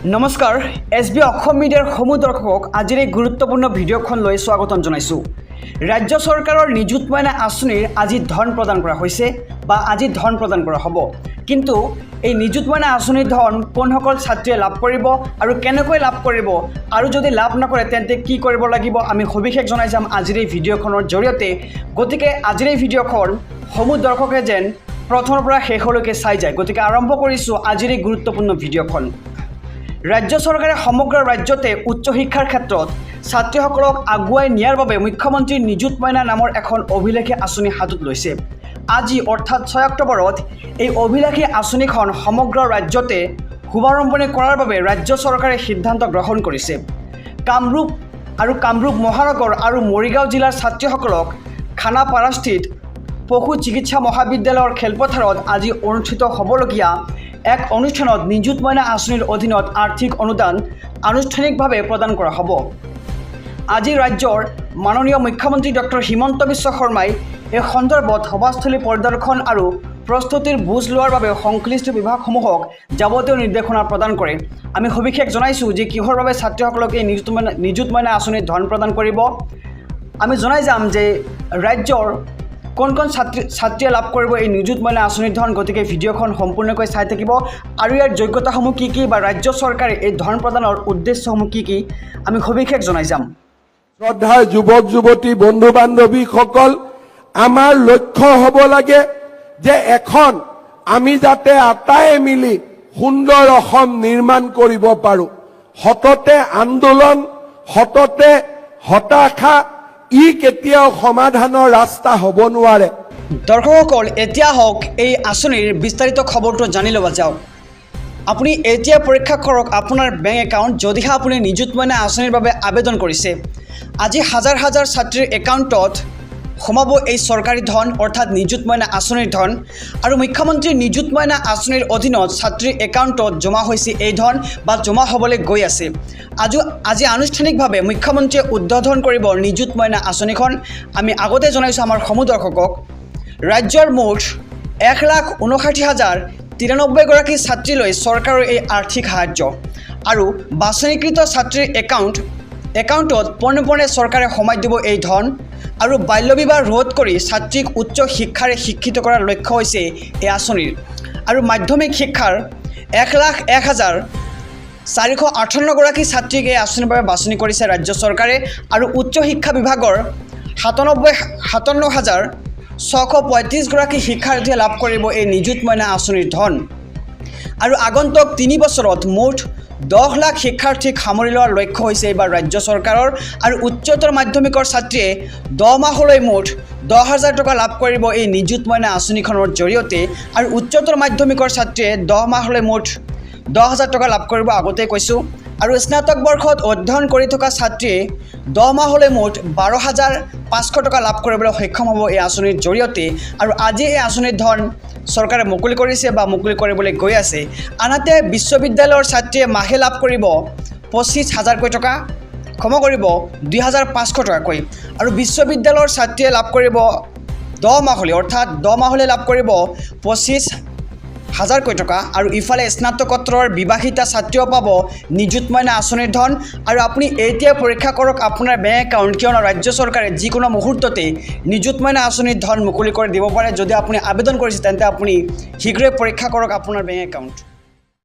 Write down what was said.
নমস্কাৰ এছবি অসম মিডিয়াৰ সমূহ দৰ্শকক আজিৰ এই গুৰুত্বপূৰ্ণ ভিডিঅ'খন লৈ স্বাগতম জনাইছোঁ। ৰাজ্য চৰকাৰৰ নিযুত মইনা আঁচনিৰ আজি ধন প্ৰদান কৰা হৈছে বা আজি ধন প্ৰদান কৰা হ'ব, কিন্তু এই নিযুত মইনা আঁচনিৰ ধন কোনসকল ছাত্ৰীয়ে লাভ কৰিব আৰু কেনেকৈ লাভ কৰিব আৰু যদি লাভ নকৰে তেন্তে কি কৰিব লাগিব আমি সবিশেষ জনাই যাম আজিৰ এই ভিডিঅ'খনৰ জৰিয়তে। গতিকে আজিৰ এই ভিডিঅ'খন সমূহ দৰ্শকে যেন প্ৰথমৰ পৰা শেষলৈকে চাই যায়। গতিকে আৰম্ভ কৰিছোঁ আজিৰ এই গুৰুত্বপূৰ্ণ ভিডিঅ'খন। ৰাজ্য চৰকাৰে সমগ্ৰ ৰাজ্যতে উচ্চ শিক্ষাৰ ক্ষেত্ৰত ছাত্ৰীসকলক আগুৱাই নিয়াৰ বাবে মুখ্যমন্ত্ৰী নিযুত মইনা নামৰ এখন অভিলেখী আঁচনি হাতত লৈছে। আজি অৰ্থাৎ 6 অক্টোবৰত এই অভিলেখী আঁচনিখন সমগ্ৰ ৰাজ্যতে শুভাৰম্ভণি কৰাৰ বাবে ৰাজ্য চৰকাৰে সিদ্ধান্ত গ্ৰহণ কৰিছে। কামৰূপ মহানগৰ আৰু মৰিগাঁও জিলাৰ ছাত্ৰীসকলক খানাপাৰাস্থিত পশু চিকিৎসা মহাবিদ্যালয়ৰ খেলপথাৰত আজি অনুষ্ঠিত হ'বলগীয়া এক অনুষ্ঠানত নিযুত মইনা আঁচনিৰ অধীনত আৰ্থিক অনুদান আনুষ্ঠানিকভাৱে প্ৰদান কৰা হ'ব। আজি ৰাজ্যৰ মাননীয় মুখ্যমন্ত্ৰী ডক্টৰ হিমন্ত বিশ্ব শৰ্মাই এই সন্দৰ্ভত সভাস্থলী পৰিদৰ্শন আৰু প্ৰস্তুতিৰ বুজ লোৱাৰ বাবে সংশ্লিষ্ট বিভাগসমূহক যাৱতীয় নিৰ্দেশনা প্ৰদান কৰে। আমি সবিশেষ জনাইছোঁ যে কিহৰ বাবে ছাত্ৰীসকলক এই নিযুত মইনা আঁচনিৰ ধন প্ৰদান কৰিব। আমি জনাই যাম যে ৰাজ্যৰ কোন ছাত্ৰীয়ে লাভ কৰিব এই নিযুত মইনা আঁচনিৰ ধন। গতিকে ভিডিঅ'খন সম্পূৰ্ণকৈ চাই থাকিব আৰু ইয়াৰ যোগ্যতাসমূহ কি কি বা ৰাজ্য চৰকাৰে এই ধন প্ৰদানৰ উদ্দেশ্যসমূহ কি কি আমি সবিশেষ জনাই যাম। শ্ৰদ্ধাৰ যুৱক যুৱতী বন্ধু বান্ধৱীসকল, আমাৰ লক্ষ্য হ'ব লাগে যে এখন আমি যাতে আটায়ে মিলি সুন্দৰ অসম নিৰ্মাণ কৰিব পাৰোঁ। সততে আন্দোলন, সততে হতাশা ই কেতিয়াও সমাধানৰ ৰাস্তা হ'ব নোৱাৰে। দৰ্শকসকল, এতিয়া হওক এই আঁচনিৰ বিস্তাৰিত খবৰটো জানি ল'ব যাওক। আপুনি এতিয়া পৰীক্ষা কৰক আপোনাৰ বেংক একাউণ্ট, যদিহে আপুনি নিযুত মইনা আঁচনিৰ বাবে আবেদন কৰিছে। আজি হাজাৰ হাজাৰ ছাত্ৰীৰ একাউণ্টত সোমাব এই চৰকাৰী ধন অৰ্থাৎ নিযুত মইনা আঁচনিৰ ধন, আৰু মুখ্যমন্ত্ৰীৰ নিযুত মইনা আঁচনিৰ অধীনত ছাত্ৰীৰ একাউণ্টত জমা হৈছে এই ধন বা জমা হ'বলৈ গৈ আছে। আজি আনুষ্ঠানিকভাৱে মুখ্যমন্ত্ৰীয়ে উদ্বোধন কৰিব নিযুত মইনা আঁচনিখন। আমি আগতে জনাইছোঁ আমাৰ সমূহ দৰ্শকক, ৰাজ্যৰ মুঠ 1,59,093গৰাকী ছাত্ৰীলৈ চৰকাৰৰ এই আৰ্থিক সাহায্য আৰু বাছনিকৃত ছাত্ৰীৰ একাউণ্টত পোনপোনে চৰকাৰে সোমাই দিব এই ধন। আৰু বাল্য বিবাহ ৰোধ কৰি ছাত্ৰীক উচ্চ শিক্ষাৰে শিক্ষিত কৰাৰ লক্ষ্য হৈছে এই আঁচনিৰ। আৰু মাধ্যমিক শিক্ষাৰ 1,01,458গৰাকী ছাত্ৰীক এই আঁচনিৰ বাবে বাছনি কৰিছে ৰাজ্য চৰকাৰে। আৰু উচ্চ শিক্ষা বিভাগৰ 57,635গৰাকী শিক্ষাৰ্থীয়ে লাভ কৰিব এই নিযুত মইনা আঁচনিৰ ধন। আৰু আগন্তুক 3 বছৰত মুঠ 10 লাখ শিক্ষাৰ্থীক সামৰি লোৱাৰ লক্ষ্য হৈছে এইবাৰ ৰাজ্য চৰকাৰৰ। আৰু উচ্চতৰ মাধ্যমিকৰ ছাত্ৰীয়ে 10 মাহলৈ মুঠ 10,000 টকা লাভ কৰিব এই নিযুত মইনা আঁচনিখনৰ জৰিয়তে। আৰু উচ্চতৰ মাধ্যমিকৰ ছাত্ৰীয়ে 10 মাহলৈ মুঠ 10,000 টকা লাভ কৰিব, আগতে কৈছোঁ। আৰু স্নাতক বৰ্ষত অধ্যয়ন কৰি থকা ছাত্ৰীয়ে 10 মাহলৈ মুঠ 12,500 টকা লাভ কৰিবলৈ সক্ষম হ'ব এই আঁচনিৰ জৰিয়তে। আৰু আজি এই আঁচনিৰ ধন চৰকাৰে মুকলি কৰিছে বা মুকলি কৰিবলৈ গৈ আছে। আনহাতে বিশ্ববিদ্যালয়ৰ ছাত্ৰীয়ে মাহে লাভ কৰিব 25,000কৈ টকা, ক্ষমা কৰিব 2,500 টকাকৈ। আৰু বিশ্ববিদ্যালয়ৰ ছাত্ৰীয়ে লাভ কৰিব 10 মাহলৈ অৰ্থাৎ 10 মাহলৈ লাভ কৰিব 25,000কৈ টকা। আৰু ইফালে স্নাতকোত্তৰ বিবাহিতা ছাত্ৰীও পাব নিযুত মইনা আঁচনিৰ ধন। আৰু আপুনি এতিয়া পৰীক্ষা কৰক আপোনাৰ বেংক একাউণ্ট, কিয়নো ৰাজ্য চৰকাৰে যিকোনো মুহূৰ্ততে নিযুত মইনা আঁচনিৰ ধন মুকলি কৰি দিব পাৰে। যদি আপুনি আবেদন কৰিছে তেন্তে আপুনি শীঘ্ৰে পৰীক্ষা কৰক আপোনাৰ বেংক একাউণ্ট।